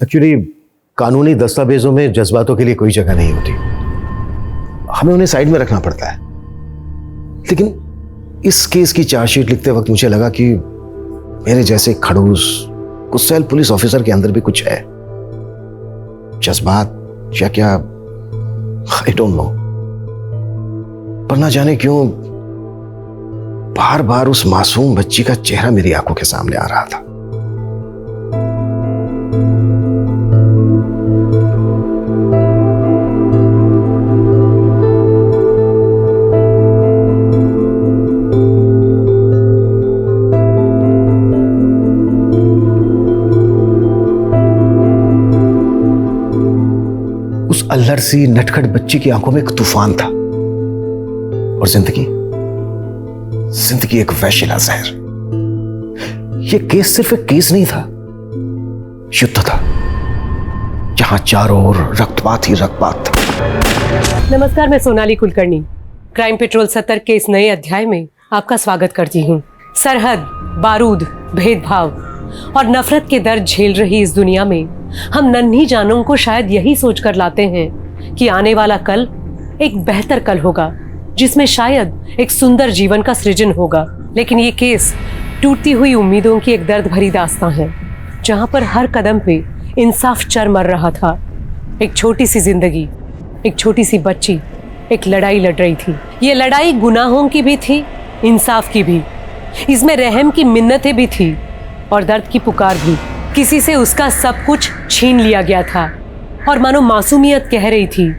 Actually कानूनी दस्तावेजों में जज्बातों के लिए कोई जगह नहीं होती, हमें उन्हें साइड में रखना पड़ता है। लेकिन इस केस की चार्जशीट लिखते वक्त मुझे लगा कि मेरे जैसे खड़ूस गुस्सैल पुलिस ऑफिसर के अंदर भी कुछ है, जज्बात या क्या, आई डोंट नो। पर ना जाने क्यों बार बार उस मासूम बच्ची का चेहरा मेरी आंखों के सामने आ रहा था। उस अल्लड़ सी नटखट बच्ची की आंखों में एक तूफान था और जिंदगी एक वैशिला जहर। यह केस सिर्फ एक केस नहीं था, युद्ध था जहां चारों ओर रक्तपात ही रक्तपात था। नमस्कार, मैं सोनाली कुलकर्णी क्राइम पेट्रोल 70 के इस नए अध्याय में आपका स्वागत करती हूँ। सरहद, बारूद, भेदभाव और नफरत के दर्द झेल रही इस दुनिया में हम नन्ही जानों को शायद यही सोचकर लाते हैं कि आने वाला कल एक बेहतर कल होगा, जिसमें शायद एक सुंदर जीवन का सृजन होगा। लेकिन ये केस टूटती हुई उम्मीदों की एक दर्द भरी दास्तां है, जहां पर हर कदम पे इंसाफ चर मर रहा था। एक छोटी सी जिंदगी, एक छोटी सी बच्ची एक लड़ाई लड़ रही थी। ये लड़ाई गुनाहों की भी थी, इंसाफ की भी। इसमें रहम की मिन्नतें भी थी और दर्द की पुकार भी। किसी से उसका सब कुछ छीन लिया गया था और मानो मासूमियत कह रही थी,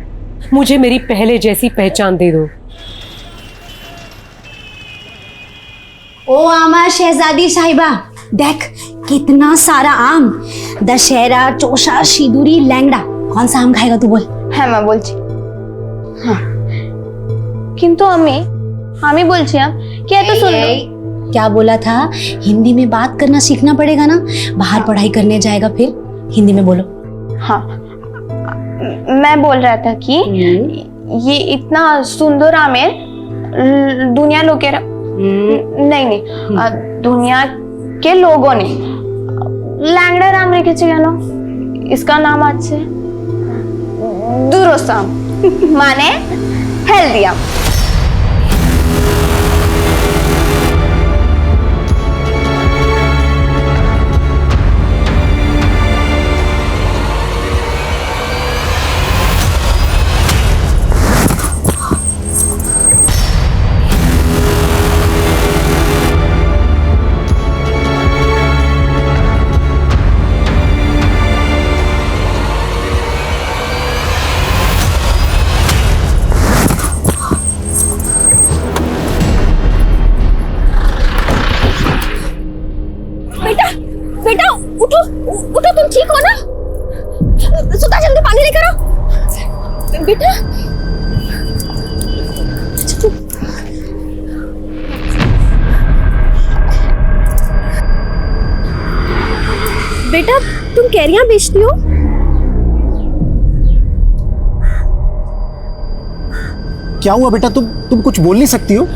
मुझे मेरी पहले जैसी पहचान दे दो। ओ आमा शहजादी साहिबा, देख कितना सारा आम। दशहरा, चोषा, सिंदूरी, लैंगड़ा, कौन सा आम खाएगा तू बोल? হ্যাঁ মা বলছি। হ্যাঁ কিন্তু আমি বলছিলাম কি এত সুন্দর। क्या बोला था? हिंदी में बात करना सीखना पड़ेगा ना, बाहर पढ़ाई करने जाएगा फिर हिंदी में बोलो। हाँ, मैं बोल रहा था कि ये इतना सुंदर आमेर दुनिया लोगेरा नहीं दुनिया के लोगों ने लैंगड़ा आम रेखेছে কেন? इसका नाम आज से दुरुस्त आम माने हेल्दी आम। बेटा उठो उठो, तुम ठीक हो ना? सुधा, जल्दी पानी लेकर आओ बेटा। बेटा तुम कैरियां बेचती हो? क्या हुआ बेटा, तुम कुछ बोल नहीं सकती हो?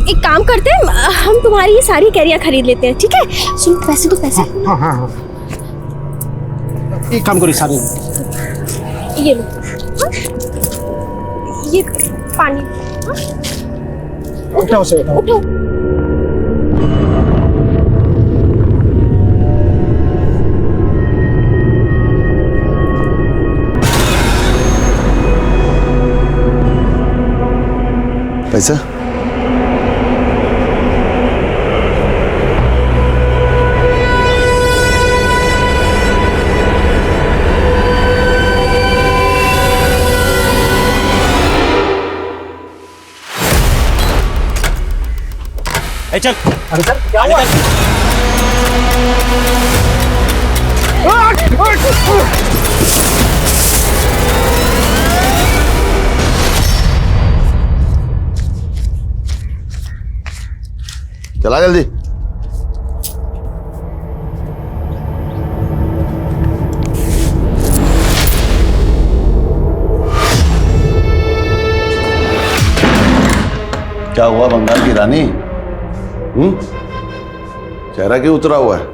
एक काम करते हैं, हम तुम्हारी ये सारी कैरियां खरीद लेते हैं, ठीक है? सुन, पैसे तो पैसे। हाँ हाँ हाँ, एक काम करो, सारे ये लो। हाँ? ये पानी। हाँ? उठाओ से उठाओ। उठो। पैसा चल। अरे सर क्या हुआ? चला जल्दी। क्या हुआ बंगाल की रानी? चेहरा क्यों उतरा हुआ है?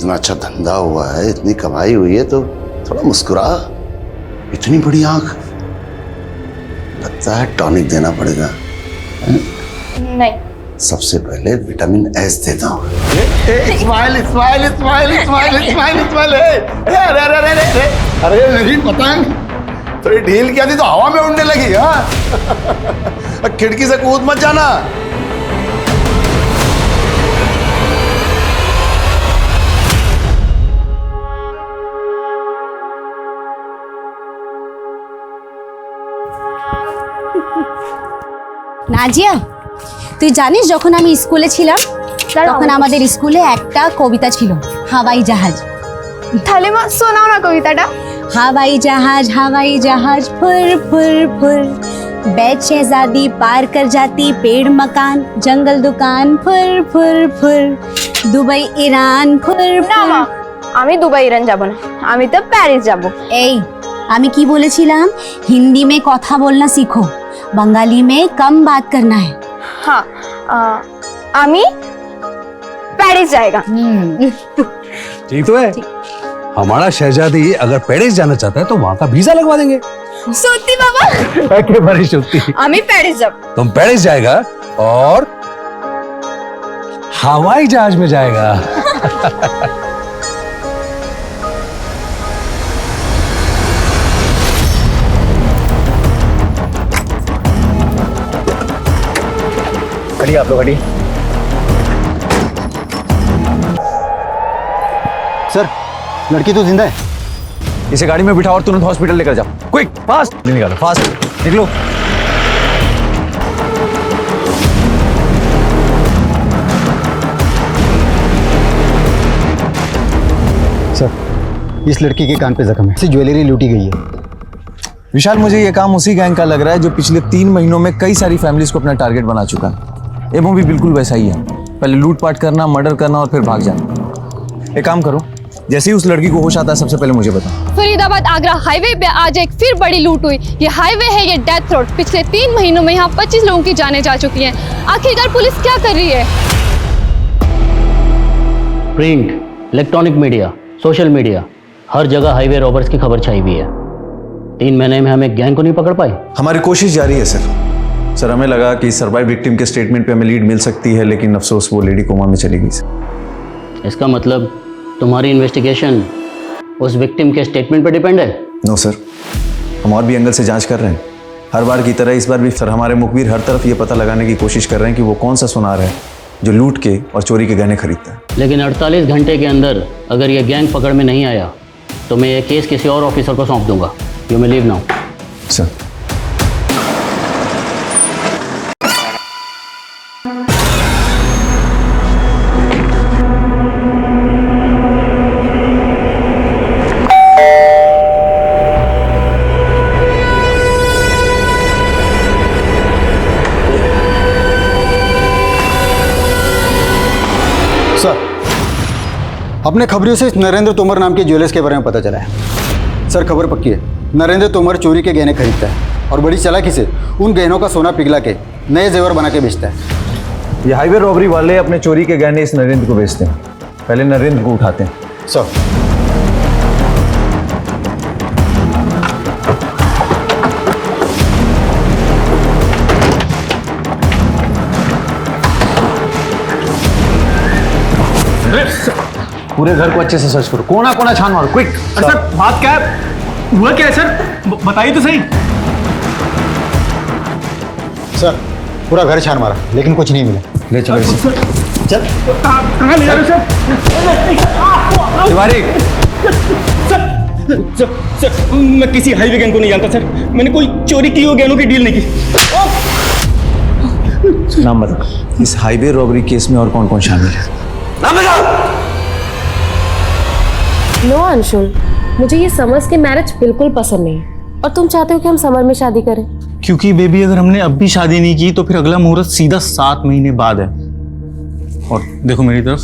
इतना अच्छा धंधा हुआ है, इतनी कमाई हुई है, तो थोड़ा मुस्कुरा। इतनी बड़ी आंख, लगता है टॉनिक देना पड़ेगा। नहीं, सबसे पहले विटामिन एस देता हूँ। Smile smile smile smile smile smile. अरे अरे अरे अरे अरे मेरी पतंग थोड़ी ढील क्या थी तो हवा में उड़ने लगी। हाँ, खिड़की से कूद मत जाना। নাজিয়া, তুই জানিস যখন আমি স্কুলে ছিলাম তখন আমাদের স্কুলে একটা কবিতা ছিল, হাওয়াই জাহাজ। তাহলে মা শোনাও না কবিতাটা। हवाई जहाज फुर फुर फुर, बैठ शहजादी पार कर जाती पेड़ मकान जंगल दुकान फुर फुर फुर, दुबई ईरान फुर না মা, फुर। আমি দুবাই ইরান যাব না, আমি তো প্যারিস যাব। এই আমি কি বলেছিলাম, হিন্দি में কথা बोलना सीखो, बंगाली में कम बात करना है। हाँ, আমি প্যারিস जाएगा। ठीक तो है। हमारा शहजादी अगर पेरिस जाना चाहता है तो वहां का वीजा लगवा देंगे। সত্যি বাবা? एकेबारे सত্যি। আমি প্যারিস যাব। तुम पेरिस जाएगा और हवाई जहाज में जाएगा। खड़ी आप लोग, खड़ी। सर, लड़की तो जिंदा है। इसे गाड़ी में बिठाओ और तुरंत हॉस्पिटल लेकर जाओ। क्विक, फास्ट निकालो, फास्ट निकलो। सर, इस लड़की के कान पे जख्म है, इसे ज्वेलरी लूटी गई है। विशाल, मुझे ये काम उसी गैंग का लग रहा है जो पिछले 3 महीनों में कई सारी फैमिलीज को अपना टारगेट बना चुका है। ये मूवी बिल्कुल वैसा ही है, पहले लूटपाट करना, मर्डर करना और फिर भाग जाना। एक काम करो, जैसे ही उस लड़की को होश आता है सबसे पहले मुझे बताओ। फरीदाबाद आगरा हाईवे पे आज एक फिर बड़ी लूट हुई। ये हाईवे है, ये डेथ रोड। पिछले 3 महीनों में यहाँ 25 लोगों की जानें जा चुकी हैं। आखिरकार पुलिस क्या कर रही है? Print, electronic media, social media, हर जगह हाईवे रॉबर्स की खबर छाई हुई है। 3 महीने में हमें गैंग को नहीं पकड़ पाए। हमारी कोशिश जारी है सर। हमें लगा कि सर्वाइव विक्टिम के स्टेटमेंट पे हमें लीड मिल सकती है, लेकिन अफसोस वो लेडी कोमा में चली गई सर। इसका मतलब तुम्हारी इन्वेस्टिगेशन उस विक्टिम के स्टेटमेंट पर डिपेंड है? नो सर, हम और भी एंगल से जांच कर रहे हैं। हर बार की तरह इस बार भी सर हमारे मुखबिर हर तरफ ये पता लगाने की कोशिश कर रहे हैं कि वो कौन सा सुनार है जो लूट के और चोरी के गहने खरीदता है। लेकिन 48 घंटे के अंदर अगर ये गैंग पकड़ में नहीं आया तो मैं ये केस किसी और ऑफिसर को सौंप दूंगा। You may leave now. Sir, sir, अपने खबरों से इस नरेंद्र तोमर नाम के ज्वेलर्स के बारे में पता चला है। सर, खबर पक्की है, नरेंद्र तोमर चोरी के गहने खरीदता है और बड़ी चालाकी से उन गहनों का सोना पिघला के नए जेवर बना के बेचता है। ये हाईवे रॉबरी वाले अपने चोरी के गहने इस नरेंद्र को बेचते हैं, पहले नरेंद्र को उठाते हैं। सर, पूरे घर को अच्छे से सर्च करो, कोना कोना छान मारो, क्विक। सर, बात क्या है? हुआ क्या है सर? बताइए तो सही। सर, पूरा घर छान मारा लेकिन कुछ नहीं मिला। ले चलो इसे। चल। कहाँ ले जा रहे हो सर? तिवारी, सर, मैं किसी हाईवे गैंग को नहीं जानता सर। मैंने कोई चोरी की हो गहनों की डील नहीं की। नाम बताओ। इस हाईवे रॉबरी केस में और कौन कौन शामिल है? नाम बताओ। नो अंशुल, मुझे ये समर्स के मैरिज बिल्कुल पसंद नहीं है और तुम चाहते हो कि हम समर में शादी करें। क्योंकि बेबी अगर हमने अब भी शादी नहीं की तो फिर अगला मुहूर्त सीधा 7 महीने बाद है। और देखो मेरी तरफ,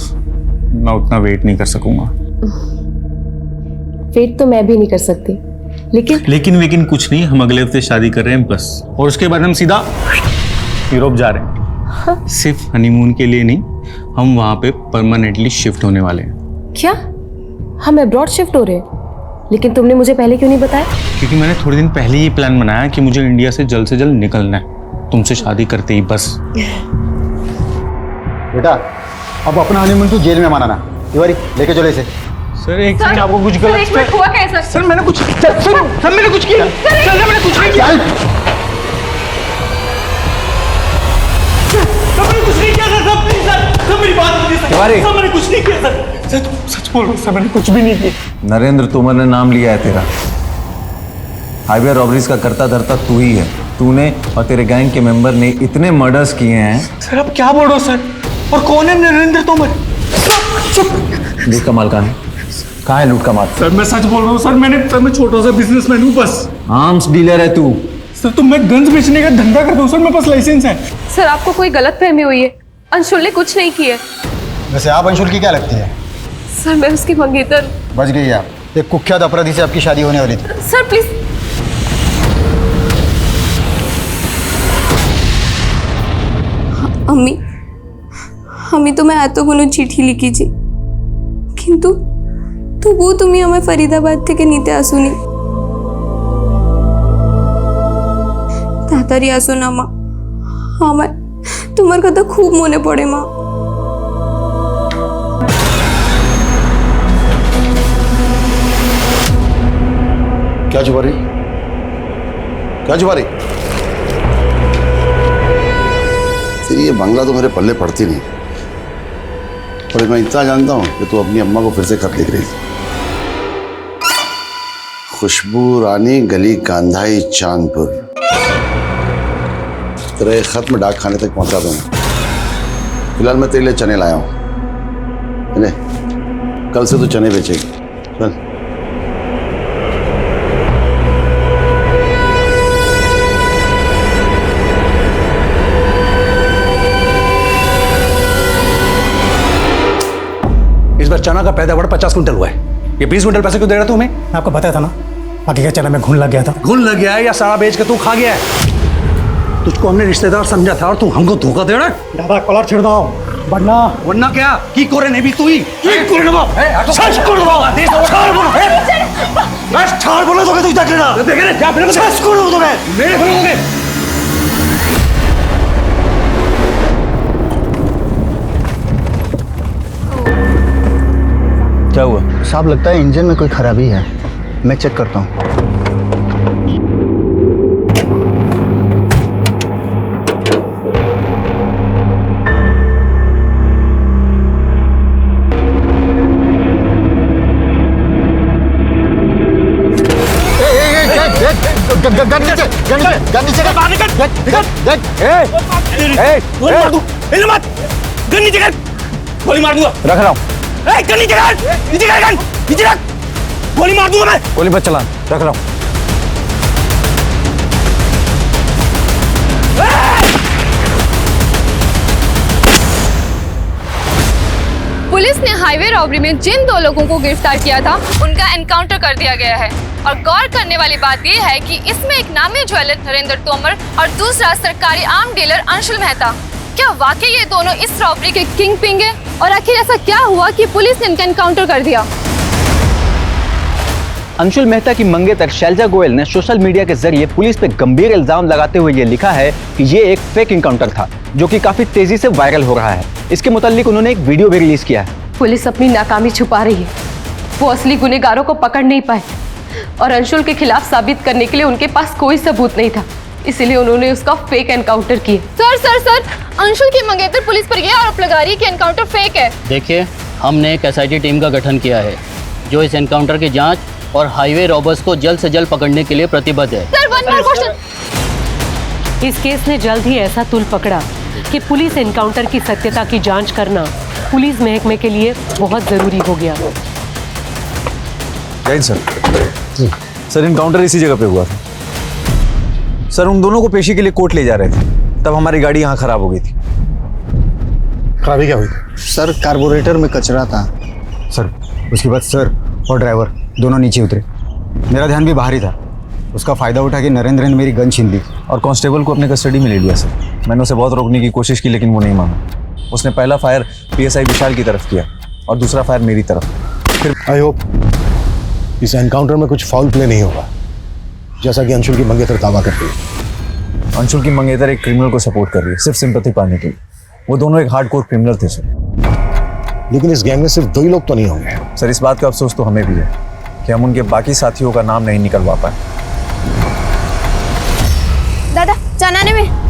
मैं उतना वेट नहीं कर सकूंगा। वेट तो मैं भी नहीं कर सकती, लेकिन कुछ नहीं, हम अगले हफ्ते शादी कर रहे हैं बस। और उसके बाद हम सीधा यूरोप जा रहे हैं। सिर्फ हनीमून के लिए नहीं, हम वहां पे परमानेंटली शिफ्ट होने वाले हैं। क्या? हम अब्रॉड शिफ्ट हो रहे हैं? लेकिन तुमने मुझे पहले क्यों नहीं बताया? क्योंकि मैंने थोड़े दिन पहले ये प्लान बनाया कि मुझे इंडिया से जल्द निकलना है, तुमसे शादी करते ही बस। बेटा अब अपना हनीमून तू जेल में मनाना। तिवारी लेके चले इसे। सर एक सेकंड, आपको कुछ गलत हुआ कैसा? सर मैंने कुछ सर मैंने कुछ किया। सर मैंने कुछ नहीं किया। मैंने कुछ नहीं किया सर, मेरी बात सुनिए सर। सर मैंने कुछ नहीं किया सर, सच बोल रहा हूँ सर, मैंने कुछ भी नहीं किया। नरेंद्र तोमर ने नाम लिया है तेरा। हाईवे रॉबरीज का करता धरता तू ही है। तूने और तेरे गैंग के मेंबर ने इतने मर्डर्स किए हैं। सर आप क्या बोल रहे हो सर? और कौन है नरेंद्र तोमर? लूट का माल कहाँ है? कहाँ है लूट का माल? सर मैं सच बोल रहा हूँ सर, मैं छोटा सा बिजनेसमैन हूँ बस। आर्म्स डीलर है तू? सर तो मैं गन्स बेचने का धंधा करता हूँ सर, मेरे पास लाइसेंस है। सर आपको कोई गलतफहमी हुई है, अंशुल ने कुछ नहीं किया। वैसे आप अंशुल की क्या लगती है? सर मैं उसकी मंगेतर। बच गई आप। एक कुख्यात अपराधी से आपकी शादी होने वाली थी। Sir please. আমি তোমায় এতগুলো চিঠি লিখেছি, কিন্তু তবুও তুমি আমায় ফরিদাবাদ থেকে নিতে আসোনি। তাড়াতাড়ি আসো না মা, আমার তোমার কথা খুব মনে পড়ে মা। क्या छुपा रही? क्या छुपा रही? तेरी ये बंगला तो मेरे पल्ले पड़ती नहीं, पर मैं इतना जानता हूं कि तू अपनी अम्मा को फिर से खत लिख रही थी। खुशबू रानी, गली कांधाई, चांदपुर। तेरा ये खत मैं डाक खाने तक पहुंचा दूंगा। फिलहाल मैं तेरे लिए चने लाया हूं। ले, कल से तू चने बेचेगी। चल। इस बार चना का पैदावार 50 क्विंटल हुआ है। ये 20 क्विंटल पैसे क्यों दे रहा तू हमें? आपको पता था ना बाकी का चना में घुन लग गया था। घुन लग गया है या सारा बेच के तू खा गया है? तुझको हमने रिश्तेदार समझा था और तू हमको धोखा दे रहा है। दादा कॉलर छिड़ दो, वरना क्या की कोरे नहीं भी तू ही की कोरे ना सच कर दो देश छोड़ बोलो बस छोड़ बोलो तो तू देख लेना देख ले क्या फिर सच कर दो मैं मेरे बोलोगे। क्या हुआ साहब? लगता है इंजन में कोई खराबी है, मैं चेक करता हूँ। गोली मार दूंगा। रख रहा हूँ। गोली मार दूंगा मैं। गोली मत चला, रख रहा हूँ। पुलिस ने हाईवे रॉबरी में जिन 2 लोगों को गिरफ्तार किया था उनका एनकाउंटर कर दिया गया है। और गौर करने वाली बात यह है कि इसमें एक नामी ज्वेलर नरेंद्र तोमर और दूसरा सरकारी आर्म डीलर अंशुल मेहता। क्या वाकई ये दोनों इस रॉबरी के किंग पिंग है? और आखिर ऐसा क्या हुआ कि पुलिस ने इनका एनकाउंटर कर दिया? अंशुल मेहता की मंगेतर शैलजा गोयल ने सोशल मीडिया के जरिए पुलिस पे गंभीर इल्जाम लगाते हुए ये लिखा है कि ये एक फेक इनकाउंटर था, जो कि काफी तेजी से वायरल हो रहा है। इसके मुताल्लिक उन्होंने एक वीडियो भी रिलीज किया है। पुलिस अपनी नाकामी छुपा रही है, वो असली गुनहगारों को पकड़ नहीं पाए और अंशुल के खिलाफ साबित करने के लिए उनके पास कोई सबूत नहीं था, इसीलिए उन्होंने उसका फेक एनकाउंटर किया। सर अंशुल की मंगेतर पुलिस पर यह आरोप लगा रही है कि एनकाउंटर फेक है। देखिए, हमने एक SIT टीम का गठन किया है जो इस एनकाउंटर की जांच और हाईवे रॉबर्स को जल्द से जल्द पकड़ने के लिए प्रतिबद्ध है। Sir one more question. इस केस ने जल्द ही ऐसा तुल पकड़ा कि पुलिस एनकाउंटर की सत्यता की जांच करना पुलिस महकमे के लिए बहुत जरूरी हो गया। जय सर। सर इनकाउंटर इसी जगह पे हुआ था। सर उन दोनों को पेशी के लिए कोर्ट ले जा रहे थे, तब हमारी गाड़ी यहाँ खराब हो गई थी। खराबी क्या हुई? सर कार्बोरेटर में कचरा था। सर उसके बाद सर और ड्राइवर दोनों नीचे उतरे, मेरा ध्यान भी बाहर ही था। उसका फ़ायदा उठा के नरेंद्र ने मेरी गन छीन ली और कांस्टेबल को अपने कस्टडी में ले लिया। सर मैंने उसे बहुत रोकने की कोशिश की, लेकिन वो नहीं माना। उसने पहला फायर PSI विशाल की तरफ किया और दूसरा फायर मेरी तरफ। फिर आई होप इस एनकाउंटर में कुछ फाउल प्ले नहीं होगा, जैसा कि अंशुल की मंगेतर दावा करती है। अंशुल की मंगेतर एक क्रिमिनल को सपोर्ट कर रही है सिर्फ सिंपैथी पाने के लिए। वो दोनों एक हार्डकोर क्रिमिनल थे सर। लेकिन इस गैंग में सिर्फ 2 ही लोग तो नहीं होंगे। सर इस बात का अफसोस तो हमें भी है कि हम उनके बाकी साथियों का नाम नहीं निकलवा पाए। दादा चनाने में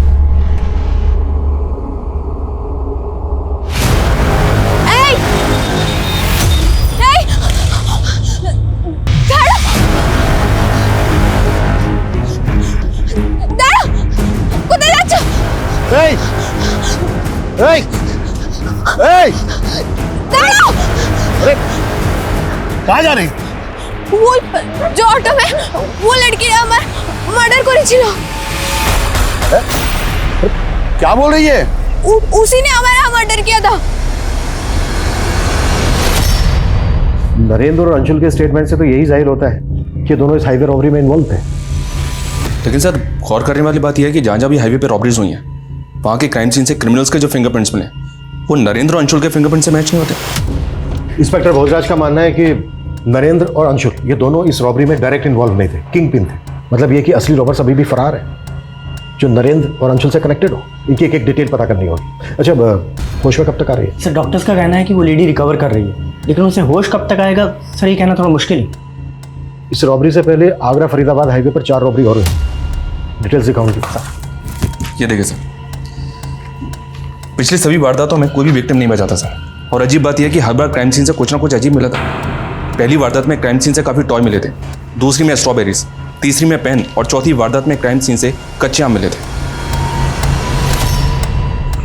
कहाँ जा रही? वो जो ऑटो में वो लड़की मर्डर करी क्या बोल रही है? उसी ने हमारा मर्डर किया था। नरेंद्र और अंशुल के स्टेटमेंट से तो यही जाहिर होता है कि दोनों इस हाईवे रॉबरी में इन्वॉल्व थे। लेकिन सर गौर करने वाली बात यह है कि जहाँ जहाँ भी हाईवे पे रॉबरीज हुई हैं वहाँ के क्राइम सीन से क्रिमिनल्स के जो फिंगरप्रिंट्स मिले वो नरेंद्र और अंशुल के फिंगरप्रिंट से मैच नहीं होते। इंस्पेक्टर भोजराज का मानना है कि नरेंद्र और अंशुल ये दोनों इस रॉबरी में डायरेक्ट इन्वॉल्व नहीं थे, किंग पिन थे। मतलब ये कि असली रॉबर्स अभी भी फरार है जो नरेंद्र और अंशुल से कनेक्टेड हो। इनकी एक डिटेल पता करनी होगी। अच्छा होश में कब तक आ रही है? सर डॉक्टर्स का कहना है कि वो लेडी रिकवर कर रही है, लेकिन उसे होश कब तक आएगा सर ये कहना थोड़ा मुश्किल है। इस रॉबरी से पहले आगरा फरीदाबाद हाईवे पर 4 रॉबरी और हुई। डिटेल्स दिखाऊंगी। ये देखिए सर, पिछली सभी वारदातों में कोई भी विक्टिम नहीं बचा था सर। और अजीब बात यह है कि हर बार क्राइम सीन से कुछ ना कुछ अजीब मिला था। पहली वारदात में क्राइम सीन से काफ़ी टॉय मिले थे, दूसरी में स्ट्रॉबेरीज, तीसरी में पेन और चौथी वारदात में क्राइम सीन से कच्चे आम मिले थे।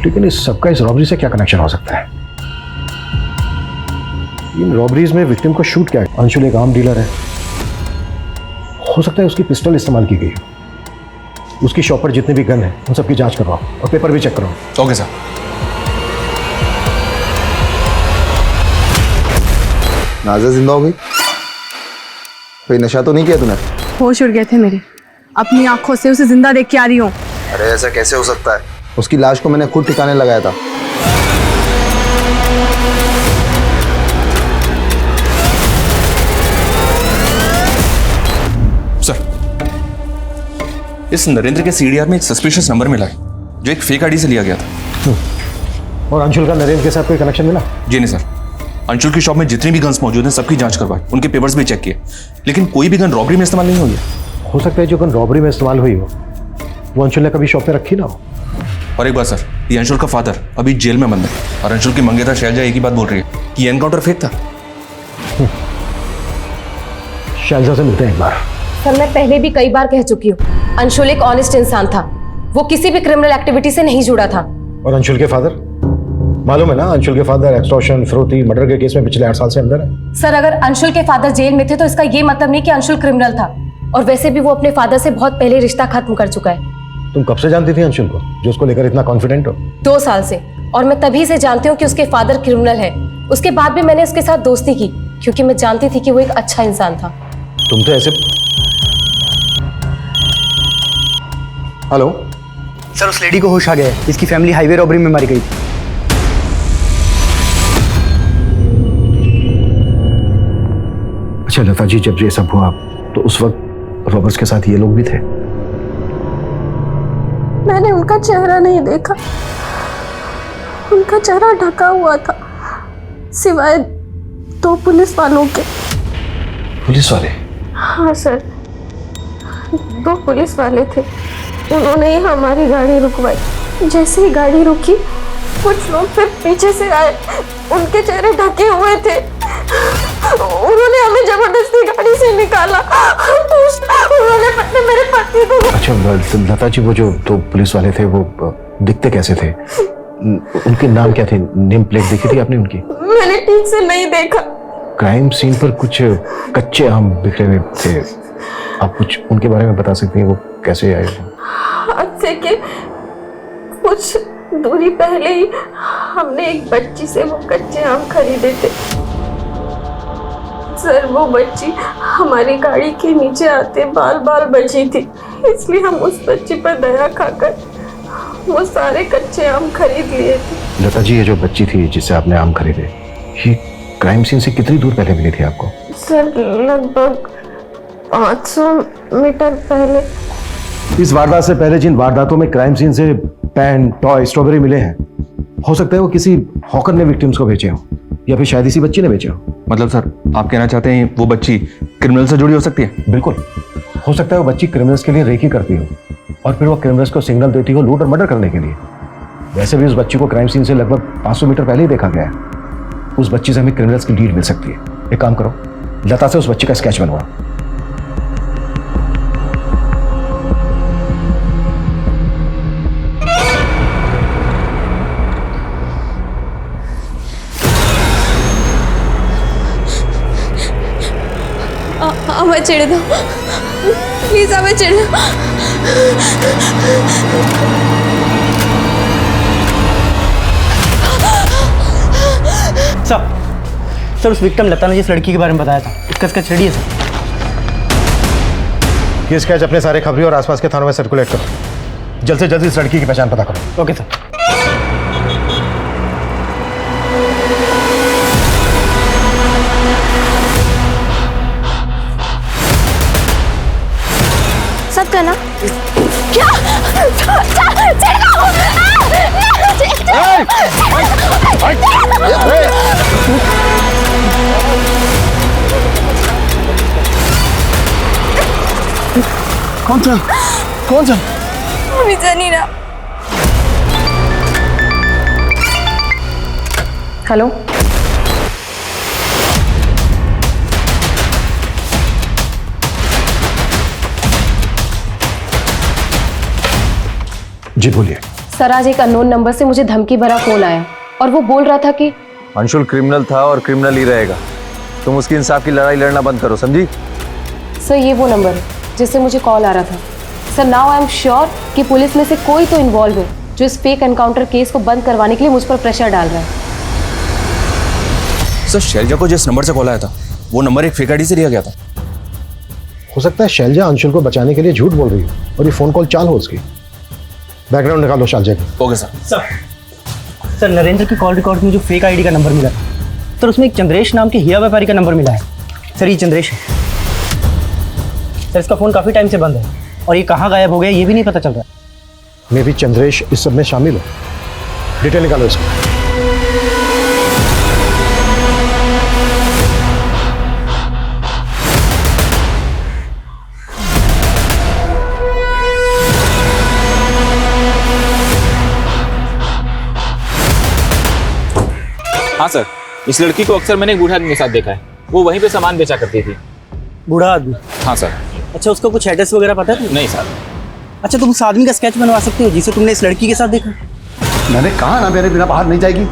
लेकिन इस सबका इस रॉबरी से क्या कनेक्शन हो सकता है? इन रॉबरीज में विक्टिम को शूट किया है। अंशुल एक आम डीलर है, हो सकता है उसकी पिस्टल इस्तेमाल की गई। उसकी शॉप पर जितने भी गन है उन सबकी जांच करवाओ और पेपर भी चेक करवाओ। Okay sir. नाज़ा जिंदा हो गई? कोई नशा तो नहीं किया तूने? होश उड़ गए थे मेरे, अपनी आंखों से उसे जिंदा देख के आ रही हूँ। अरे ऐसा कैसे हो सकता है? उसकी लाश को मैंने खुद ठिकाने लगाया था। सर इस नरेंद्र के सीडीआर में एक सस्पिशियस नंबर मिला है जो एक फेक आईडी से लिया गया था। और अंशुल का नरेंद्र के साथ कोई कनेक्शन मिला? जी नहीं सर। अंशुल की शॉप में जितनी भी गन्स मौजूद हैं सबकी जांच करवाई, उनके पेपर्स भी चेक किए, लेकिन कोई भी गन रॉबरी में इस्तेमाल नहीं हुई है। हो सकता है जो गन रॉबरी में इस्तेमाल हुई हो वो अंशुल ने कभी शॉप पे रखी ना हो। और एक बात सर, ये अंशुल का फादर अभी जेल में बंद है और अंशुल की मंगेतर शैलजा एक ही बात बोल रही है कि एनकाउंटर फेक था। शैलजा से मिलते हैं एक बार। सर मैं पहले भी कई बार कह चुकी हूँ, अंशुल एक ऑनेस्ट इंसान था, वो किसी भी क्रिमिनल एक्टिविटी से नहीं जुड़ा था। और अंशुल के फादर? मालूम है ना, अंशुल के फादर एक्सटॉर्शन, फिरौती, मर्डर के केस में पिछले 8 साल से अंदर है। सर अगर अंशुल के फादर जेल में थे तो इसका ये मतलब नहीं कि अंशुल क्रिमिनल था, और वैसे भी वो अपने फादर से बहुत पहले रिश्ता खत्म कर चुका है। तुम कब से जानती थी अंशुल को जो उसको लेकर इतना कॉन्फिडेंट हो? 2 साल से, और मैं तभी से जानती हूँ कि उसके फादर क्रिमिनल है। उसके बाद भी मैंने उसके साथ दोस्ती की क्योंकि मैं जानती थी कि वो एक अच्छा इंसान था। तुम तो ऐसे। हेलो सर उस लेडी को होश आ गया है, इसकी फैमिली हाईवे रॉबरी में मारी गई थी। अच्छा लता जी, जब ये सब हुआ तो उस वक्त रॉबर्ट्स के साथ ये लोग भी थे? मैंने उनका चेहरा नहीं देखा, उनका चेहरा ढका हुआ था सिवाय 2 पुलिस वालों के। पुलिस वाले? हाँ सर, 2 पुलिस वाले थे, उन्होंने ही हमारी गाड़ी रुकवाई। जैसे ही गाड़ी रुकी कुछ लोग फिर पीछे से आए, उनके चेहरे ढके हुए थे, उन्होंने हमें जबरदस्ती गाड़ी से निकाला। उन्होंने मेरे पति को। अच्छा लता जी, वो जो 2 पुलिस वाले थे वो दिखते कैसे थे? उनके नाम क्या थे? नेम प्लेट देखी थी आपने उनकी? मैंने ठीक से नहीं देखा। क्राइम सीन पर कुछ कच्चे आम बिखरे हुए थे, आप कुछ उनके बारे में बता सकती हैं? वो कैसे आए? आज से के कुछ दूरी पहले ही हमने एक बच्ची से वो कच्चे आम खरीदे थे। सर वो बच्ची हमारी गाड़ी के नीचे आते बाल बाल बची थी, इसलिए हम उस बच्ची पर दया खाकर वो सारे कच्चे आम खरीद लिए थे। लता जी, ये जो बच्ची थी जिससे आपने आम खरीदे, क्राइम सीन से कितनी दूर पहले मिली थी आपको? सर लगभग 500 मीटर पहले। इस वारदात से पहले जिन वारदातों में क्राइम सीन से पेन, टॉय, स्ट्रॉबेरी मिले हैं, हो सकता है वो किसी हॉकर ने विक्टिम्स को बेचे हो या फिर शायद इसी बच्ची ने बेचे हो। मतलब सर आप कहना चाहते हैं वो बच्ची क्रिमिनल से जुड़ी हो सकती है? बिल्कुल, हो सकता है वो बच्ची क्रिमिनल्स के लिए रेकी करती हो और फिर वो क्रिमिनल्स को सिग्नल देती हो लूट और मर्डर करने के लिए। वैसे भी उस बच्ची को क्राइम सीन से लगभग 500 मीटर पहले ही देखा गया है। उस बच्ची से हमें क्रिमिनल्स की लीड मिल सकती है। एक काम करो, लता से उस बच्ची का स्केच बनवाओ। हमें छेड़ दो प्लीज, हमें छेड़ दो। सर उस विक्टिम लता ने जिस लड़की के बारे में बताया था उसका स्केच रेडी है सर। ये स्केच अपने सारे खबरी और आसपास के थानों में सर्कुलेट करो। जल्द से जल्द इस लड़की की पहचान पता करो। Okay sir. सब करना क्या? कौन सा? कौन सा? मुझे नहीं रहा। हेलो, जी बोलिए। सर आज एक अननोन नंबर से मुझे धमकी भरा फोन आया और वो बोल रहा था कि अंशुल क्रिमिनल था और क्रिमिनल ही रहेगा। तुम उसकी इंसाफ की लड़ाई लड़ना बंद करो, समझी? सर ये वो नंबर है जिससे मुझे कॉल आ रहा था। Sir now I am sure कि पुलिस में से कोई तो इन्वॉल्व है जो इस फेक एनकाउंटर केस को बंद करवाने के लिए मुझ पर प्रेशर डाल रहा है। सर शैलजा को जिस नंबर से कॉल आया था वो नंबर एक फेक आईडी से लिया गया था। हो सकता है शैलजा अंशुल को बचाने के लिए झूठ बोल रही हो और ये फोन कॉल चाल हो उसकी। बैकग्राउंड निकालो शैलजा की। Okay sir. सर नरेंद्र की कॉल रिकॉर्ड में जो फेक आईडी का नंबर मिला सर उसमें एक चंद्रेश नाम के हिया व्यापारी का नंबर मिला है। सर ये चंद्रेश है। सर इसका फ़ोन काफ़ी टाइम से बंद है और ये कहाँ गायब हो गया ये भी नहीं पता चल रहा। मे भी चंद्रेश इस सब में शामिल हो। डिटेल निकालो इसको। हाँ सर, इस लड़की को अक्सर मैंने एक बूढ़े आदमी के साथ देखा है। वो वहीं पे सामान बेचा करती थी। बूढ़ा आदमी? हाँ सर। अच्छा उसका कुछ एड्रेस वगैरह पता है? नहीं सर। अच्छा तुम उस आदमी का स्केच बनवा सकते हो जिसे तुमने इस लड़की के साथ देखा? मैंने कहा ना मेरे बिना बाहर नहीं जाएगी।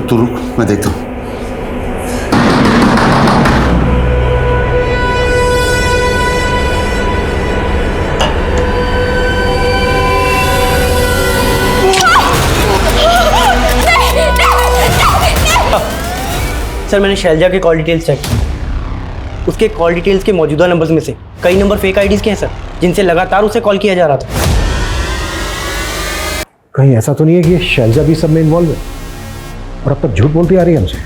तू रुक, मैं देखता हूँ। सर मैंने शैलजा के कॉल डिटेल्स चेक की। उसके कॉल डिटेल्स के मौजूदा नंबर्स में से कई नंबर फेक आईडीज के हैं सर, जिनसे लगातार उसे कॉल किया जा रहा था। कहीं ऐसा तो नहीं है कि ये शैलजा भी सब में इन्वॉल्व है और अब तक झूठ बोलती आ रही है हमसे?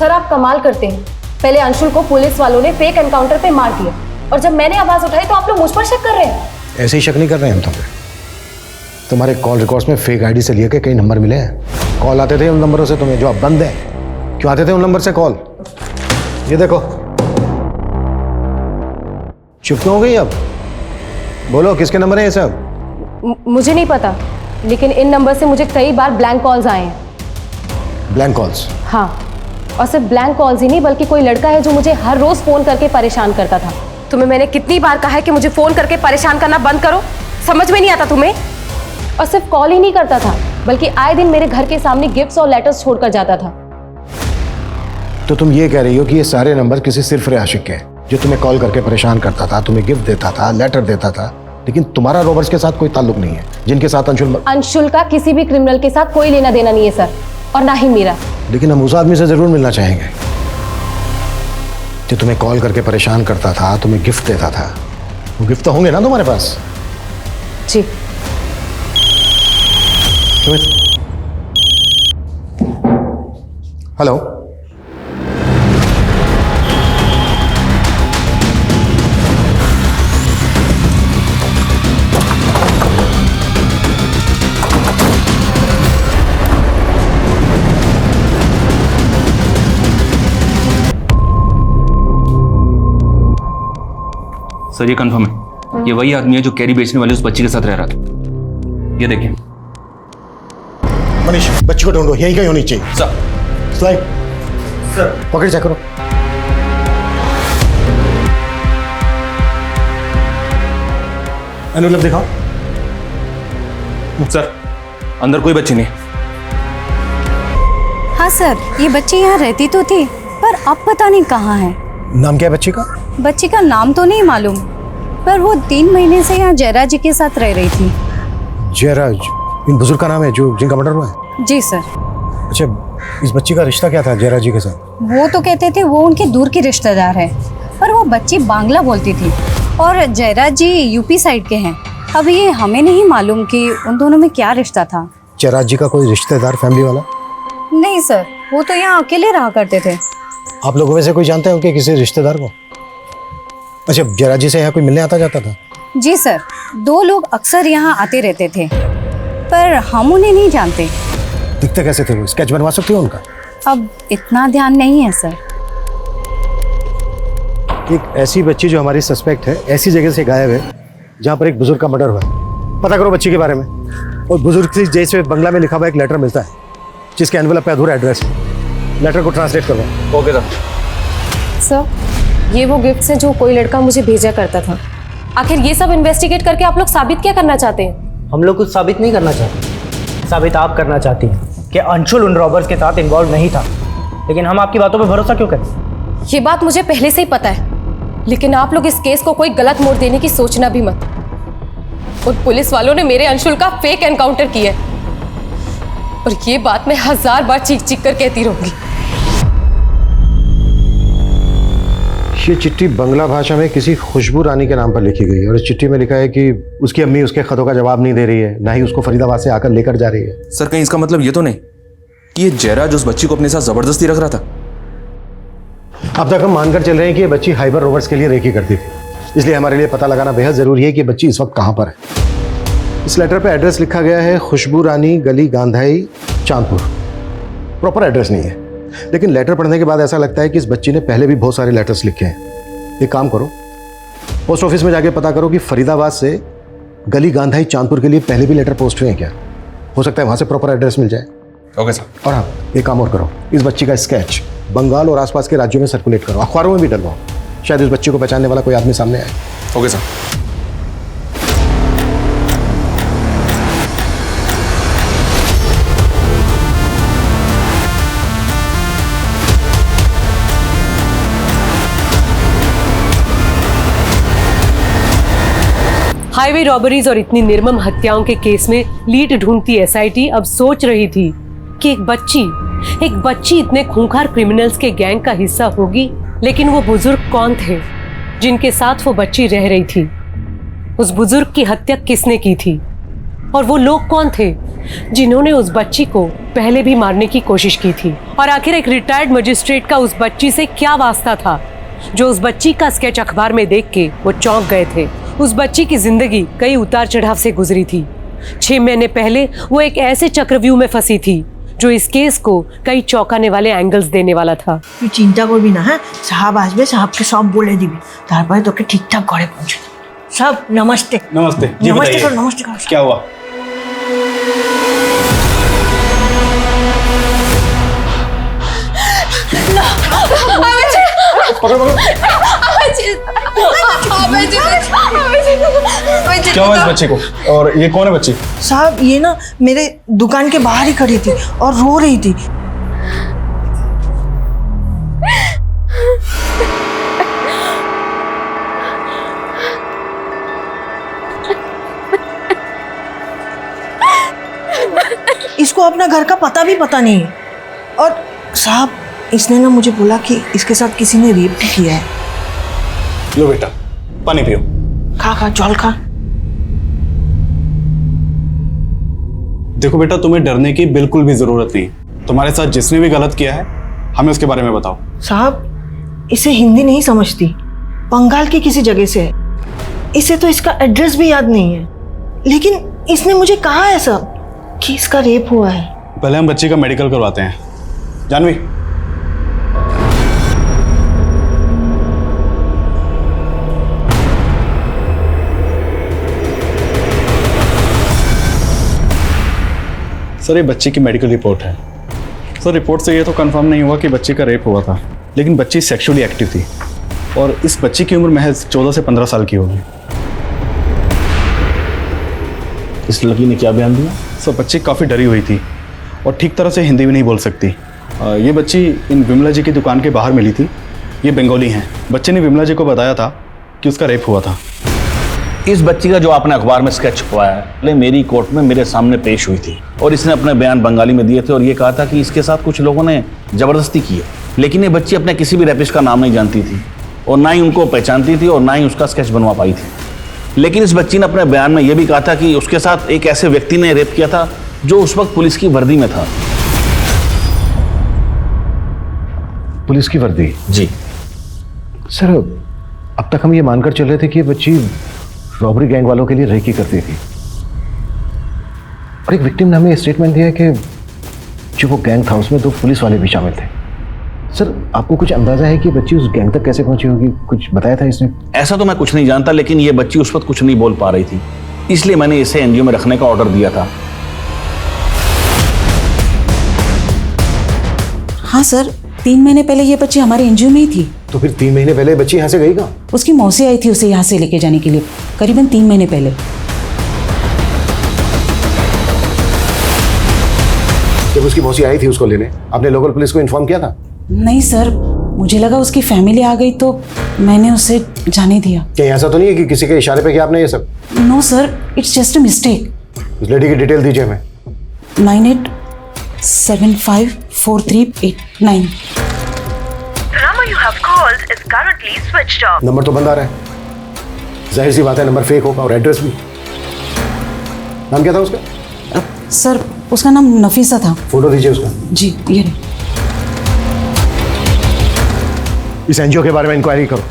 सर आप कमाल करते हैं। पहले अंशुल को पुलिस वालों ने फेक एनकाउंटर पे मार दिया और जब मैंने आवाज उठाई तो आप लोग मुझ पर शक कर रहे हैं। ऐसे ही शक नहीं कर रहे हैं हम तुम पे। तुम्हारे कॉल रिकॉर्ड्स में फेक आईडी से लिए के कई नंबर मिले हैं। कॉल आते थे उन नंबरों से तुम्हें जो अब बंद है। क्यों आते थे उन नंबर से कॉल? ये देखो। चुप क्यों हो गई अब? बोलो किसके नंबर है ये सब? मुझे नहीं पता, लेकिन इन नंबर से मुझे कई बार ब्लैंक कॉल्स आए हैं। Blank calls? हाँ, और सिर्फ ब्लैंक कॉल्स ही नहीं बल्कि कोई लड़का है जो मुझे हर रोज फोन करके परेशान करता था। तुम्हें मैंने कितनी बार कहा है कि मुझे फोन करके परेशान करना बंद करो? समझ में नहीं आता तुम्हें? और सिर्फ कॉल ही नहीं करता था बल्कि आए दिन मेरे घर के सामने गिफ्ट्स और लेटर्स छोड़कर जाता था। तो तुम ये कह रही हो कि ये सारे नंबर किसी सिरफिरे आशिक के हैं जो तुम्हें कॉल करके परेशान करता था, तुम्हें गिफ्ट देता था, लेटर देता था, लेकिन तुम्हारा रॉबर्ट्स के साथ कोई ताल्लुक नहीं है, जिनके साथ अंशुल का किसी भी क्रिमिनल के साथ कोई लेना देना नहीं है सर, और ना ही मेरा। लेकिन हम उस आदमी से जरूर मिलना चाहेंगे जो तुम्हें कॉल करके परेशान करता था, तुम्हें गिफ्ट देता था। वो गिफ्ट तो होंगे ना तुम्हारे पास? जी। हेलो, सर ये कंफर्म है, ये वही आदमी है जो कैरी बेचने वाली उस बच्ची के साथ रह रहा था। ये देखिए। मनीष, बच्ची को ढूंढो, यहीं कहीं होनी चाहिए। Sir. Slide sir, pocket check करो। एनवेलप दिखाओ। सर अंदर कोई बच्ची नहीं। हाँ सर, ये बच्ची यहाँ रहती तो थी, पर अब पता नहीं कहाँ है। नाम क्या है बच्ची का? बच्ची का नाम तो नहीं मालूम, पर वो 3 महीने से यहाँ जयराज जी के साथ रह रही थी। जयराज इन बुजुर्ग का नाम है जो जिनका मर्डर हुआ है? जी सर। अच्छा, इस बच्ची का रिश्ता क्या था जयराज जी के साथ? वो तो कहते थे वो उनके दूर के रिश्तेदार है, पर वो बच्ची बांग्ला बोलती थी और जयराज जी यूपी साइड के हैं। अब ये हमें नहीं मालूम कि उन दोनों में क्या रिश्ता था। जयराज जी का कोई रिश्तेदार, फैमिली वाला? नहीं सर, वो तो यहाँ अकेले रहा करते थे। आप लोगों में से कोई जानते हैं उनके किसी रिश्तेदार को? अच्छा, जयराज जी से यहाँ कोई मिलने आता जाता था? जी सर, 2 लोग अक्सर यहाँ आते रहते थे, पर हम उन्हें नहीं जानते। दिखते कैसे थे वो? स्केच बनवा सकती हो उनका? अब इतना ध्यान नहीं है सर। एक ऐसी बच्ची जो हमारी सस्पेक्ट है ऐसी जगह से गायब है जहाँ पर एक बुजुर्ग का मर्डर हुआ है। पता करो बच्ची के बारे में। और बुजुर्ग से जैसे बंगला में लिखा हुआ एक लेटर मिलता है जिसके एनवेलप पे अधूरा एड्रेस है। लेटर को ट्रांसलेट करवाओ। ओके सर, ये वो गिफ्ट्स हैं जो कोई लड़का मुझे भेजा करता था। आखिर ये सब इन्वेस्टिगेट करके आप लोग साबित क्या करना चाहते हैं? हम लोग कुछ साबित नहीं करना चाहते। साबित आप करना चाहती हैं कि अंशुल उन रॉबर्स के साथ इन्वॉल्व नहीं था, लेकिन हम आपकी बातों पर भरोसा क्यों करें? ये बात मुझे पहले से ही पता है, लेकिन आप लोग इस केस को कोई गलत मोड़ देने की सोचना भी मत। और पुलिस वालों ने मेरे अंशुल का फेक एनकाउंटर किया है, और ये बात मैं 1000 बार चीख चीख कर कहती रहूंगी। ये चिट्ठी बंगला भाषा में किसी खुशबू रानी के नाम पर लिखी गई है और इस चिट्ठी में लिखा है कि उसकी अम्मी उसके खतों का जवाब नहीं दे रही है, ना ही उसको फरीदाबाद से आकर लेकर जा रही है। सर कहीं इसका मतलब ये तो नहीं कि ये जयराज उस बच्ची को अपने साथ जबरदस्ती रख रहा था? अब तक हम मानकर चल रहे हैं कि ये बच्ची हाइबर रोवर्स के लिए रेकी करती थी, इसलिए हमारे लिए पता लगाना बेहद जरूरी है कि बच्ची इस वक्त कहाँ पर है। इस लेटर पे एड्रेस लिखा गया है खुशबू रानी गली गांधाई चांदपुर। प्रॉपर एड्रेस नहीं है, लेकिन लेटर पढ़ने के बाद ऐसा लगता है कि इस बच्ची ने पहले भी बहुत सारे लेटर्स लिखे हैं। एक काम करो, पोस्ट ऑफिस में जाके पता करो कि फरीदाबाद से गली गांधाई चांदपुर के लिए पहले भी लेटर पोस्ट हुए हैं क्या। हो सकता है वहाँ से प्रॉपर एड्रेस मिल जाए। Okay sir. और हाँ, एक काम और करो, इस बच्ची का स्केच बंगाल और आसपास के राज्यों में सर्कुलेट करो, अखबारों में भी डलवाओ, शायद इस बच्ची को पहचानने वाला कोई आदमी सामने आए। Okay sir. हाईवे रॉबरीज और इतनी निर्मम हत्याओं के केस में लीड ढूंढती एसआईटी अब सोच रही थी कि एक बच्ची इतने खूंखार क्रिमिनल्स के गैंग का हिस्सा होगी, लेकिन वो बुजुर्ग कौन थे जिनके साथ वो बच्ची रह रही थी? उस बुजुर्ग की हत्या किसने की थी? और वो लोग कौन थे जिन्होंने उस बच्ची को पहले भी मारने की कोशिश की थी? और आखिर एक रिटायर्ड मजिस्ट्रेट का उस बच्ची से क्या वास्ता था जो उस बच्ची का स्केच अखबार में देख के वो चौंक गए थे? उस बच्ची की जिंदगी कई उतार चढ़ाव से गुजरी थी। 6 महीने पहले वो एक ऐसे चक्रव्यूह में फंसी थी जो इस केस को कई चौंकाने वाले एंगल्स देने वाला था। तू चिंता करबी ना, हाँ साहब आसबे, साहब के सब बोले दिबी, तारपरे तोके ठीक ठाक घरे पहुंचे देबे। साहब नमस्ते। नमस्ते जी, नमस्ते बताइए। करो, नमस्ते करो। क्या हुआ? क्या हुआ इस बच्चे को? और ये कौन है बच्ची? साहब ये ना मेरे दुकान के बाहर ही खड़ी थी और रो रही थी। इसको अपना घर का पता भी पता नहीं है, और साहब इसने ना मुझे बोला कि इसके साथ किसी ने रेप भी किया है। लो बेटा पानी पियो। खा जल खा। देखो बेटा, तुम्हें डरने की बिल्कुल भी जरूरत नहीं। तुम्हारे साथ जिसने भी गलत किया है हमें उसके बारे में बताओ। साहब इसे हिंदी नहीं समझती, बंगाल की किसी जगह से है। इसे तो इसका एड्रेस भी याद नहीं है, लेकिन इसने मुझे कहा है सब कि इसका रेप हुआ है। पहले हम बच्ची का मेडिकल करवाते हैं। जानवी, सर ये बच्ची की मेडिकल रिपोर्ट है। सर रिपोर्ट से ये तो कंफर्म नहीं हुआ कि बच्ची का रेप हुआ था, लेकिन बच्ची सेक्सुअली एक्टिव थी और इस बच्ची की उम्र महज 14 से 15 साल की होगी। इस लड़की ने क्या बयान दिया? सर बच्ची काफ़ी डरी हुई थी और ठीक तरह से हिंदी भी नहीं बोल सकती। ये बच्ची इन विमला जी की दुकान के बाहर मिली थी। ये बंगाली हैं। बच्चे ने विमला जी को बताया था कि उसका रेप हुआ था। इस बच्ची का जो आपने अखबार में स्केच छपवाया है, पहले मेरी कोर्ट में मेरे सामने पेश हुई थी और इसने अपने बयान बंगाली में दिए थे और ये कहा था कि इसके साथ कुछ लोगों ने ज़बरदस्ती की है। लेकिन ये बच्ची अपने किसी भी रेपिस्ट का नाम नहीं जानती थी और ना ही उनको पहचानती थी और ना ही उसका स्केच बनवा पाई थी। लेकिन इस बच्ची ने अपने बयान में यह भी कहा था कि उसके साथ एक ऐसे व्यक्ति ने रेप किया था जो उस वक्त पुलिस की वर्दी में था। पुलिस की वर्दी? जी सर, अब तक हम ये मानकर चल रहे थे कि ये बच्ची रॉबरी गैंग वालों के लिए रेकी करती थी और एक विक्टिम ने हमें स्टेटमेंट दिया कि जो वो गैंग था उसमें 2 पुलिस वाले भी शामिल थे। सर आपको कुछ अंदाजा है कि बच्ची उस गैंग तक कैसे पहुंची होगी? कुछ बताया था इसने? ऐसा तो मैं कुछ नहीं जानता, लेकिन ये बच्ची उस वक्त कुछ नहीं बोल पा रही थी, इसलिए मैंने इसे एनजीओ में रखने का ऑर्डर दिया था। हाँ सर, 3 महीने पहले ये बच्ची हमारे एनजीओ में ही थी। तो फिर 3 महीने पहले बच्ची यहाँ से गई कहाँ? उसकी मौसी आई थी उसे यहाँ से लेके जाने के लिए, करीबन 3 महीने पहले। जब उसकी मौसी आई थी उसको लेने, आपने लोकल पुलिस को इन्फॉर्म किया था? नहीं सर, मुझे लगा उसकी फैमिली आ गई तो मैंने उसे जाने दिया। क्या ऐसा तो नहीं है कि किसी के इशारे पे किया आपने ये सब? No sir, it's just a mistake. उस लेडी की डिटेल दीजिए हमें। 98754389। नंबर तो बंद आ रहा है, जाहिर सी बात है नंबर फेक होगा और एड्रेस भी। नाम क्या था उसका? सर उसका नाम नफीसा था। फोटो दीजिए उसका। जी ये रही। इस एनजीओ के बारे में इंक्वायरी करो।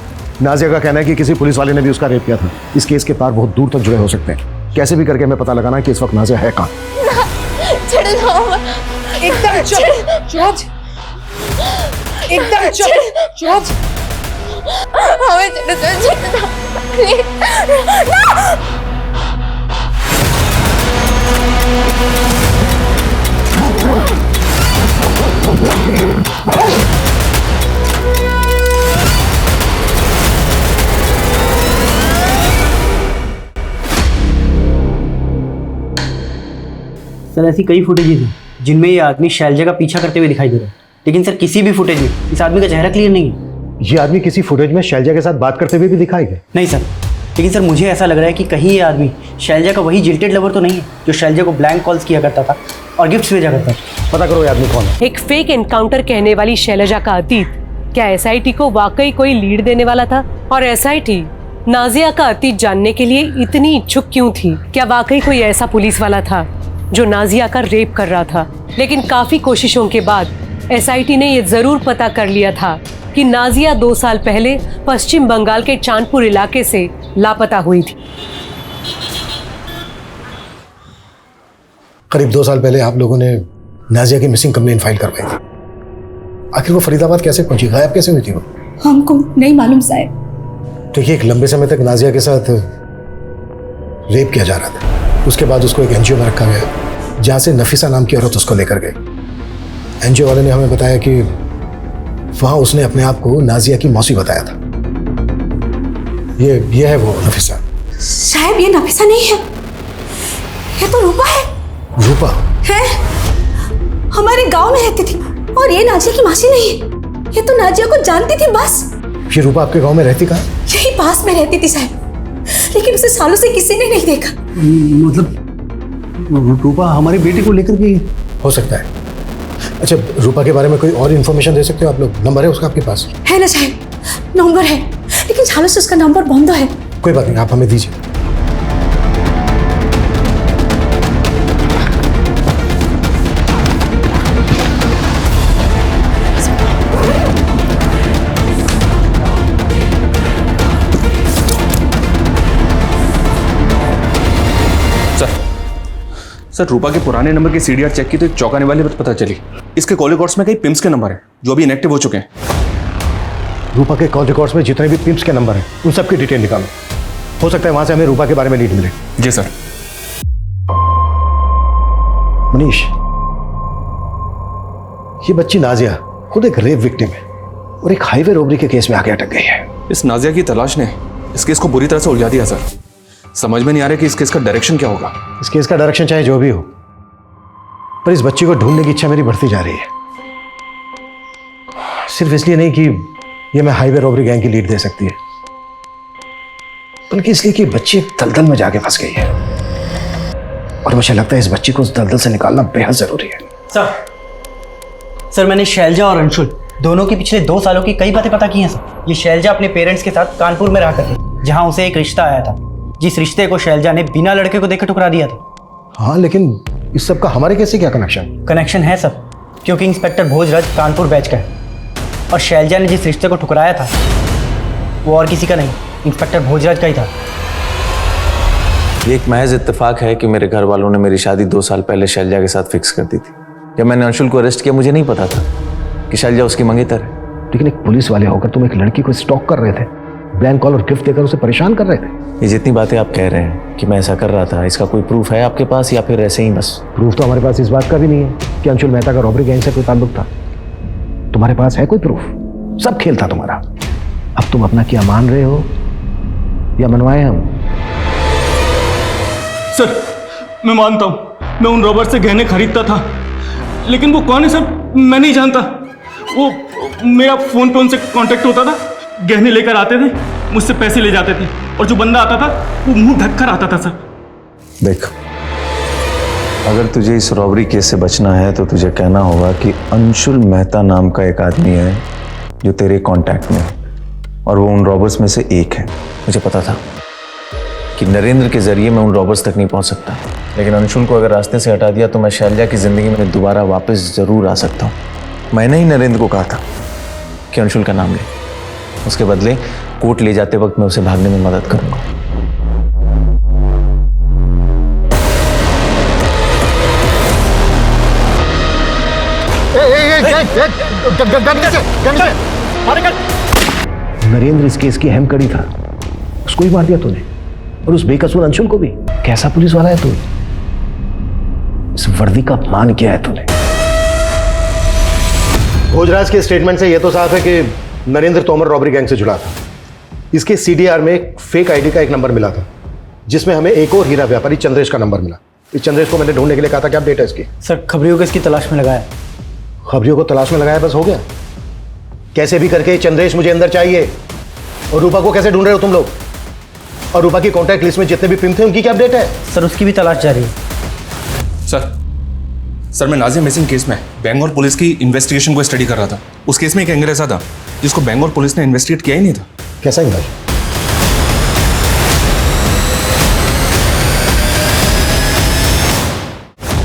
नाजिया का कहना है कि किसी पुलिस वाले ने भी उसका रेप किया था। इस केस के तार बहुत दूर तक जुड़े हो सकते हैं। कैसे भी करके हमें पता लगाना है कि इस वक्त नाजिया है कहाँ। एकदम चुप, एकदम चुप। सर ऐसी कई फुटेजेस हैं जिनमें ये आदमी शैलजा का पीछा करते हुए दिखाई दे रहा है, लेकिन सर किसी भी फुटेज में इस आदमी का चेहरा क्लियर नहीं है। ये आदमी किसी फुटेज में शैलजा के साथ बात करते हुए भी दिखाई गए? नहीं सर, लेकिन सर मुझे ऐसा लग रहा है कि कहीं ये आदमी शैलजा का वही जिल्टेड लवर तो नहीं है जो शैलजा को ब्लैंक कॉल्स किया करता था और गिफ्ट्स भेजा करता था। पता करो ये आदमी कौन है। एक फेक एनकाउंटर कहने वाली शैलजा का अतीत क्या एसआईटी को वाकई कोई लीड देने वाला था? और एसआईटी नाजिया का अतीत जानने के लिए इतनी इच्छुक क्यों थी? क्या वाकई कोई ऐसा पुलिस वाला था जो नाजिया का रेप कर रहा था? लेकिन काफी कोशिशों के बाद एसआईटी ने यह जरूर पता कर लिया था कि नाजिया 2 साल पहले पश्चिम बंगाल के चांदपुर इलाके से लापता हुई थी। करीब 2 साल पहले आप लोगों ने नाजिया की मिसिंग कंप्लेंट फाइल करवाई थी। आखिर वो फरीदाबाद कैसे पहुंची? गायब कैसे हुई थी वो? हमको नहीं मालूम साहब। देखिए, एक लंबे समय तक नाजिया के साथ रेप किया जा रहा था। उसके बाद उसको एक एनजीओ में रखा गया जहाँ से नफीसा नाम की औरत उसको लेकर गई। एनजीओ वाले ने हमें बताया कि वहाँ उसने अपने आप को नाजिया की मौसी बताया था। ये है वो नफीसा। साहब ये नफीसा नहीं है, ये तो रूपा है। रूपा है, हमारे गांव में रहती थी और ये नाजिया की मासी नहीं है। ये तो नाजिया को जानती थी बस। ये रूपा आपके गांव में रहती कहाँ? यही पास में रहती थी साहब, लेकिन उसे सालों से किसी ने नहीं देखा। मतलब रूपा हमारी बेटी को लेकर के? हो सकता है। अच्छा, रूपा के बारे में कोई और इन्फॉर्मेशन दे सकते हो आप लोग? नंबर है उसका आपके पास? है ना साहब, नंबर है, लेकिन सालों से उसका नंबर बंद है। कोई बात नहीं, आप हमें दीजिए। सर रूपा के पुराने नंबर की सीडीआर चेक की तो एक चौंकाने वाली बात पता चली। इसके कॉल रिकॉर्ड्स में कई पिम्स के नंबर हैं जो अभी इनएक्टिव हो चुके हैं। रूपा के कॉल रिकॉर्ड्स में जितने भी पिम्स के नंबर हैं उन सबकी डिटेल निकालो। हो सकता है वहां से हमें रूपा के बारे में लीड मिले। जी सर। मनीष, ये बच्ची नाजिया खुद एक रेप विक्टिम है और एक हाईवे रोबरी के केस में आके अटक गई है। इस नाजिया की तलाश ने इस केस को बुरी तरह से उलझा दिया सर। समझ में नहीं आ रहा कि इस केस का डायरेक्शन क्या होगा। इस केस का डायरेक्शन चाहे जो भी हो, पर इस बच्ची को ढूंढने की इच्छा मेरी बढ़ती जा रही है। सिर्फ इसलिए नहीं कि ये मैं हाईवे रॉबरी गैंग की लीड दे सकती है, बल्कि इसलिए कि बच्ची दलदल में जाके फंस गई है और मुझे लगता है इस बच्ची को उस दलदल से निकालना बेहद जरूरी है। सर मैंने शैलजा और अंशुल दोनों की पिछले 2 सालों की कई बातें पता की हैं सर। ये शैलजा अपने पेरेंट्स के साथ कानपुर में रहा करती, जहां उसे एक रिश्ता आया था, जिस रिश्ते को शैलजा ने बिना लड़के को देखे ठुकरा दिया था। हाँ, लेकिन इस सब का हमारे कैसे क्या कनेक्शन है सर, क्योंकि इंस्पेक्टर भोजराज कानपुर बैच का है और शैलजा ने जिस रिश्ते को ठुकराया था वो और किसी का नहीं, इंस्पेक्टर भोजराज का ही था। ये एक महज इत्तेफाक है कि मेरे घर वालों ने मेरी शादी 2 साल पहले शैलजा के साथ फिक्स कर दी थी। जब मैंने अंशुल को अरेस्ट किया मुझे नहीं पता था कि शैलजा उसकी मंगेतर है। लेकिन एक पुलिस वाले होकर तुम एक लड़की को स्टॉक कर रहे थे, ब्लैंक कॉल और गिफ्ट देकर उसे परेशान कर रहे थे। ये जितनी बातें आप कह रहे हैं कि मैं ऐसा कर रहा था, इसका कोई प्रूफ है आपके पास या फिर ऐसे ही बस? प्रूफ तो हमारे पास इस बात का भी नहीं है कि अंशुल मेहता का रॉबरी गैंग से कोई ताल्लुक था। तुम्हारे पास है कोई प्रूफ? सब खेल था तुम्हारा। अब तुम अपना क्या मान रहे हो या मनवाए हम? सर मैं मानता हूं, मैं उन रॉबर्ट से गहने खरीदता था, लेकिन वो कौन है सर मैं नहीं जानता। वो मेरा फोन पे उनसे कांटेक्ट होता था, गहने लेकर आते थे, मुझसे पैसे ले जाते थे और जो बंदा आता था वो मुंह ढक कर आता था सर। देख, अगर तुझे इस रॉबरी केस से बचना है तो तुझे कहना होगा कि अंशुल मेहता नाम का एक आदमी है जो तेरे कांटेक्ट में है और वो उन रॉबर्स में से एक है। मुझे पता था कि नरेंद्र के जरिए मैं उन रॉबर्स तक नहीं पहुंच सकता, लेकिन अंशुल को अगर रास्ते से हटा दिया तो मैं शैलजा की जिंदगी में दोबारा वापस जरूर आ सकता हूँ। मैंने ही नरेंद्र को कहा था कि अंशुल का नाम ले, उसके बदले कोर्ट ले जाते वक्त मैं उसे भागने में मदद करूंगा। नरेंद्र इस केस की अहम कड़ी था, उसको ही मार दिया तूने और उस बेकसूर अंशुल को भी। कैसा पुलिस वाला है तू? इस वर्दी का अपमान किया है तूने। भोजराज के स्टेटमेंट से यह तो साफ है कि नरेंद्र तोमर रॉबरी गैंग से जुड़ा था। इसके सीडीआर में एक फेक आईडी का एक नंबर मिला था जिसमें हमें एक और हीरा व्यापारी चंद्रेश का नंबर मिला। इस चंद्रेश को मैंने ढूंढने के लिए कहा था, क्या अपडेट है इसकी? सर खबरियों को इसकी तलाश में लगाया। खबरियों को तलाश में लगाया, बस हो गया? कैसे भी करके चंद्रेश मुझे अंदर चाहिए। और रूपा को कैसे ढूंढ रहे हो तुम लोग? और रूपा की कॉन्टैक्ट लिस्ट में जितने भी पिम थे उनकी क्या अपडेट है? सर उसकी भी तलाश जारी है। सर मैं नाजिया मिसिंग केस में बेंगलोर पुलिस की इन्वेस्टिगेशन को स्टडी कर रहा था। उस केस में एक एंगल ऐसा था जिसको बेंगलोर पुलिस ने इन्वेस्टिगेट किया ही नहीं था। कैसा एंगल?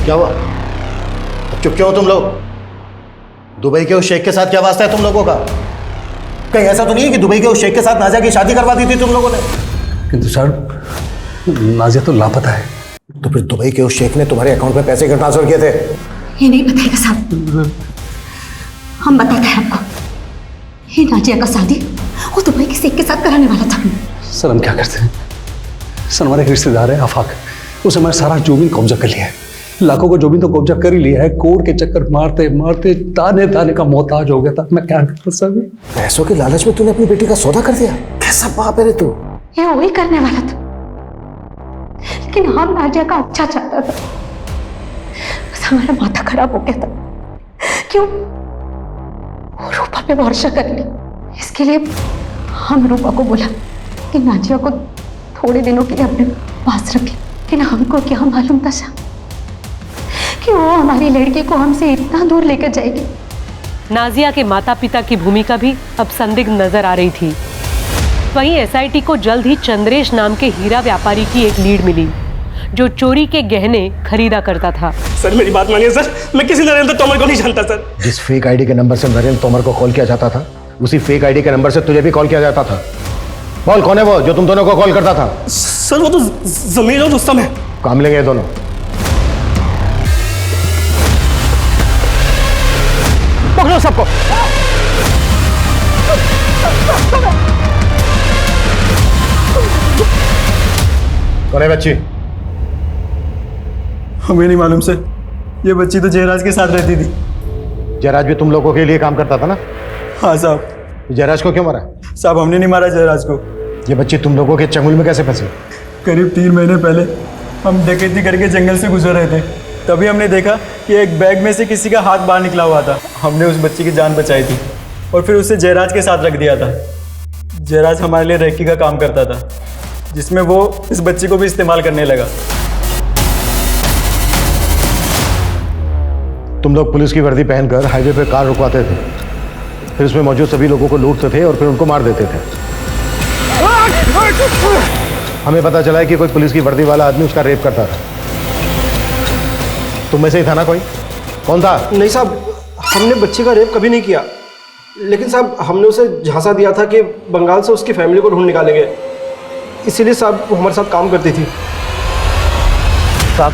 क्या हुआ? अब चुप क्यों हो तुम लोग? दुबई के उस शेख के साथ क्या वास्ता है तुम लोगों का? कहीं ऐसा तो नहीं है कि दुबई के उस शेख के साथ नाजिया की शादी करवा दी थी तुम लोगों ने? किंतु सर नाजिया तो लापता है। तो फिर दुबई के उस शेख ने तुम्हारे अकाउंट में पैसे क्यों ट्रांसफर किए थे? ये नहीं बताएगा साहब, हम बताते हैं आपको। ये नाजिया का शादी वो दुबई के शेख के साथ कराने वाला था। सर हम क्या करते हैं? सर हमारे एक रिश्तेदार है आफाक, उसने हमारा सारा जमीन कब्जा कर लिया है। लाखों का जमीन तो कब्जा कर ही लिया है। कोर्ट के चक्कर मारते मारते ताने ताने का मोहताज हो गया था। मैं क्या करता सर? पैसों के लालच में तूने अपनी बेटी का सौदा कर दिया? कैसा बाप है रे तू? ये वही करने वाला था, लेकिन हम नाजिया का अच्छा चाहता था। बस हमारा माथा खराब हो गया था। क्यों? वो रूपा पे भरोसा कर ली। इसके लिए हम रूपा को बोला कि नाजिया को थोड़े दिनों के लिए अपने पास रखे, लेकिन हमको क्या मालूम था साहब कि वो हमारी लड़की को हमसे इतना दूर लेकर जाएगी। नाजिया के माता पिता की भूमिका भी अब संदिग्ध नजर आ रही थी। वहीं एसआईटी को जल्द ही चंद्रेश नाम के हीरा व्यापारी की एक लीड मिली जो चोरी के गहने खरीदा करता था। सर मेरी बात मानिए सर, मैं किसी नरेंद्र तोमर को नहीं जानता सर। जिस फेक आईडी के नंबर से नरेंद्र तोमर को कॉल किया जाता था उसी फेक आईडी के नंबर से तुझे भी कॉल किया जाता था। बोल कौन है वो जो तुम दोनों को कॉल करता था? सर वो तो जमीर और रुस्तम है। काम लेंगे दोनों। कौन है बच्ची? हमें नहीं मालूम सर, ये बच्ची तो जयराज के साथ रहती थी। जयराज भी तुम लोगों के लिए काम करता था ना? हाँ साहब। जयराज को क्यों मारा? साहब हमने नहीं मारा जयराज को। ये बच्ची तुम लोगों के चंगुल में कैसे फंसी? करीब 3 महीने पहले हम डकैती करके जंगल से गुजर रहे थे, तभी हमने देखा कि एक बैग में से किसी का हाथ बाहर निकला हुआ था। हमने उस बच्ची की जान बचाई थी और फिर उसे जयराज के साथ रख दिया था। जयराज हमारे लिए रेकी का काम करता था, जिसमें वो इस बच्ची को भी इस्तेमाल करने लगा। तुम लोग पुलिस की वर्दी पहनकर हाईवे पे कार रुकवाते थे, फिर उसमें मौजूद सभी लोगों को लूटते थे और फिर उनको मार देते थे। हमें पता चला है कि कोई पुलिस की वर्दी वाला आदमी उसका रेप करता था। तुम में से ही था ना कोई? कौन था? नहीं साहब, हमने बच्चे का रेप कभी नहीं किया, लेकिन साहब हमने उसे झांसा दिया था कि बंगाल से उसकी फैमिली को ढूंढ निकालेंगे, इसीलिए साहब वो हमारे साथ काम करती थी। साहब,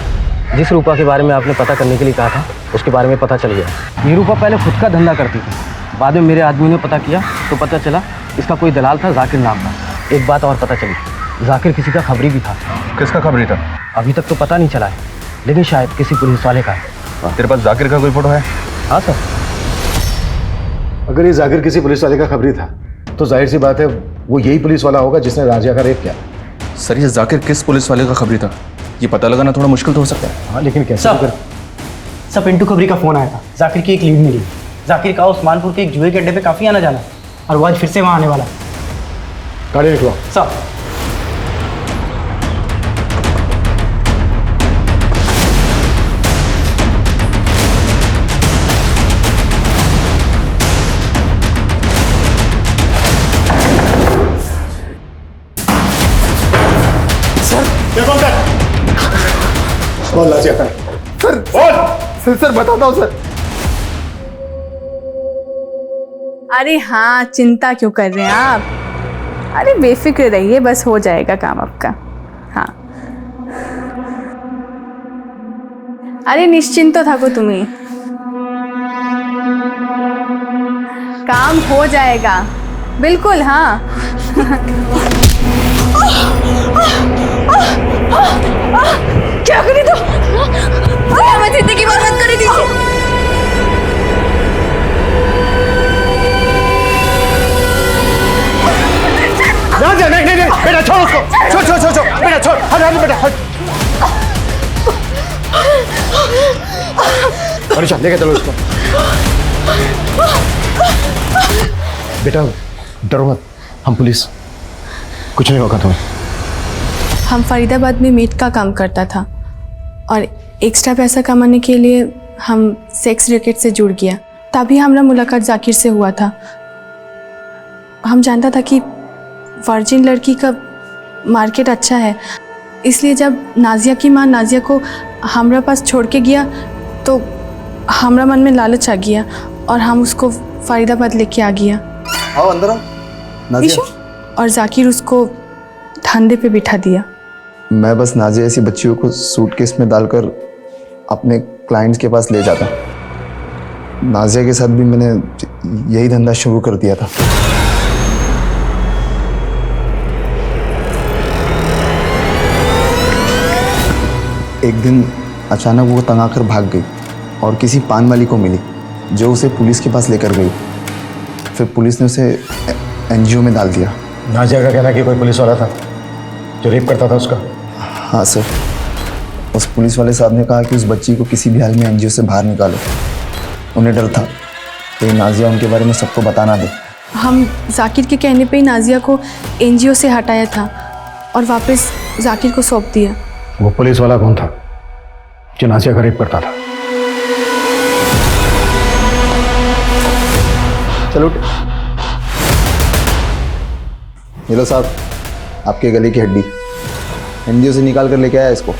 जिस रूपा के बारे में आपने पता करने के लिए कहा था, उसके बारे में पता चल गया। ये रूपा पहले खुद का धंधा करती थी, बाद में मेरे आदमी ने पता किया तो पता चला इसका कोई दलाल था, जाकिर नाम का। एक बात और पता चली, जाकिर किसी का खबरी भी था। किसका खबरी था? अभी तक तो पता नहीं चला है, लेकिन शायद किसी पुलिस वाले का है। तेरे पास जाकिर का कोई फोटो है? हाँ सर। अगर ये जाकिर किसी पुलिस वाले का खबरी था तो जाहिर सी बात है वो यही पुलिस वाला होगा जिसने राजिया का रेप किया। सर ये जाकिर किस पुलिस वाले का खबरी था, ये पता लगाना थोड़ा मुश्किल तो हो सकता है। हाँ लेकिन कैसे? सब पिंटू खबरी का फोन आया था, जाकिर की एक लीड मिली। जाकिर का उस्मानपुर के एक जुए के अड्डे पे काफी आना जाना, और वो आज फिर से वहां आने वाला। गाड़ी निकलो। सब सर बताता हूँ सर। अरे हाँ, चिंता क्यों कर रहे हैं आप? अरे बेफिक्र रहिए, बस हो जाएगा काम आपका। हाँ, अरे निश्चिंत तो थको तुम्हें, काम हो जाएगा बिल्कुल। हाँ क्या करी तो? मैं जिंदगी बर्बाद कर दीजिए। नहीं बेटा छोड़ उसको, छोड़ बेटा छोड़, हट बेटा हट। मनीषा लेके चलो इसको। बेटा डरो मत, हम पुलिस, कुछ नहीं होगा तुम्हें। हम फरीदाबाद में मेट का काम करता था और एक्स्ट्रा पैसा कमाने के लिए हम सेक्स रैकेट से जुड़ गया। तभी हमारा मुलाकात जाकिर से हुआ था। हम जानता था कि वर्जिन लड़की का मार्केट अच्छा है, इसलिए जब नाजिया की माँ नाजिया को हमारा पास छोड़ के गया तो हमारा मन में लालच आ गया और हम उसको फरीदाबाद लेके आ गया। आओ अंदर आओ नाजिया। और जाकिर उसको धंधे पे बिठा दिया। मैं बस नाजिया ऐसी बच्चियों को सूटकेस में डालकर अपने क्लाइंट्स के पास ले जाता। नाजिया के साथ भी मैंने यही धंधा शुरू कर दिया था। एक दिन अचानक वो तंग आकर भाग गई और किसी पान वाली को मिली जो उसे पुलिस के पास लेकर गई। फिर पुलिस ने उसे एनजीओ में डाल दिया। नाजिया का कहना कि कोई पुलिस वाला था जो रेप करता था उसका? हाँ सर, उस पुलिस वाले साहब ने कहा कि उस बच्ची को किसी भी हाल में एनजीओ से बाहर निकालो। उन्हें डर था कि नाजिया उनके बारे में सबको बता ना दे। हम जाकिर के कहने पे ही नाजिया को एनजीओ से हटाया था और वापस जाकिर को सौंप दिया। वो पुलिस वाला कौन था जो नाजिया का रेप करता था? चलो ये लो साहब, आपके गले की हड्डी एनजीओ से निकाल कर लेके आया इसको।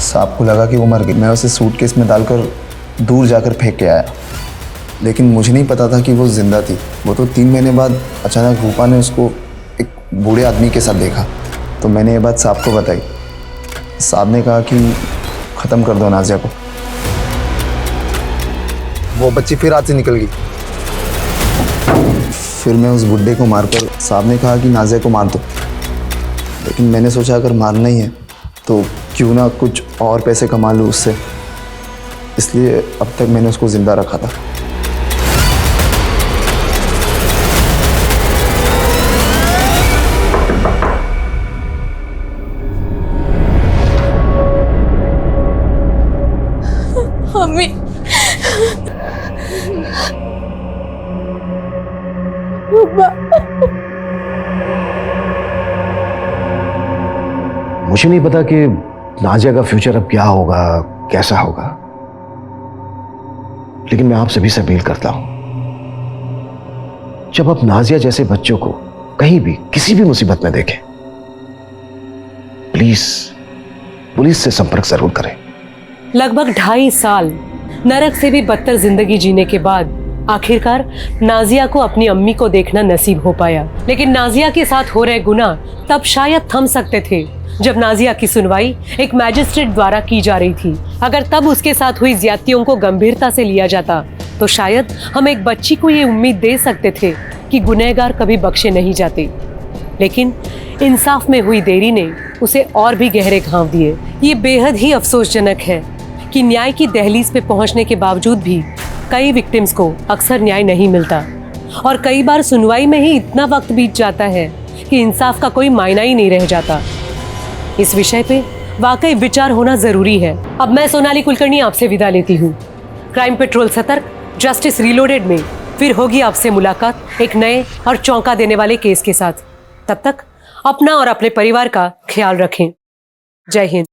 साहब को लगा कि वो मर गई। मैं उसे सूटकेस में डालकर दूर जाकर फेंक के आया, लेकिन मुझे नहीं पता था कि वो जिंदा थी। वो तो 3 महीने बाद अचानक रूपा ने उसको एक बूढ़े आदमी के साथ देखा, तो मैंने ये बात साहब को बताई। साहब ने कहा कि ख़त्म कर दो नाजिया को। वो बच्ची फिर हाथ से निकल गई। फिर मैं उस बुड्ढे को मारकर, साहब ने कहा कि नाजिया को मार दो, लेकिन मैंने सोचा अगर मारना ही है तो क्यों ना कुछ और पैसे कमा लूँ उससे, इसलिए अब तक मैंने उसको ज़िंदा रखा था। मम्मी, मुझे नहीं पता कि नाजिया का फ्यूचर अब क्या होगा, कैसा होगा, लेकिन मैं आप सभी से अपील करता हूं, जब आप नाजिया जैसे बच्चों को कहीं भी किसी भी मुसीबत में देखें, प्लीज पुलिस से संपर्क जरूर करें। लगभग 2.5 साल नरक से भी बदतर जिंदगी जीने के बाद आखिरकार नाजिया को अपनी अम्मी को देखना नसीब हो पाया। लेकिन नाजिया के साथ हो रहे गुनाह तब शायद थम सकते थे जब नाजिया की सुनवाई एक मैजिस्ट्रेट द्वारा की जा रही थी। अगर तब उसके साथ हुई ज्यादतियों को गंभीरता से लिया जाता तो शायद हम एक बच्ची को ये उम्मीद दे सकते थे कि गुनहगार कभी बख्शे नहीं जाते। लेकिन इंसाफ में हुई देरी ने उसे और भी गहरे घाव दिए। ये बेहद ही अफसोसजनक है कि न्याय की दहलीज पे पहुंचने के बावजूद भी कई विक्टिम्स को अक्सर न्याय नहीं मिलता और कई बार सुनवाई में ही इतना वक्त बीत जाता है कि इंसाफ का कोई मायना ही नहीं रह जाता। इस विषय पे वाकई विचार होना जरूरी है। अब मैं सोनाली कुलकर्णी आपसे विदा लेती हूँ। क्राइम पेट्रोल सतर्क, जस्टिस रीलोडेड में फिर होगी आपसे मुलाकात एक नए और चौंका देने वाले केस के साथ। तब तक अपना और अपने परिवार का ख्याल रखें। जय हिंद।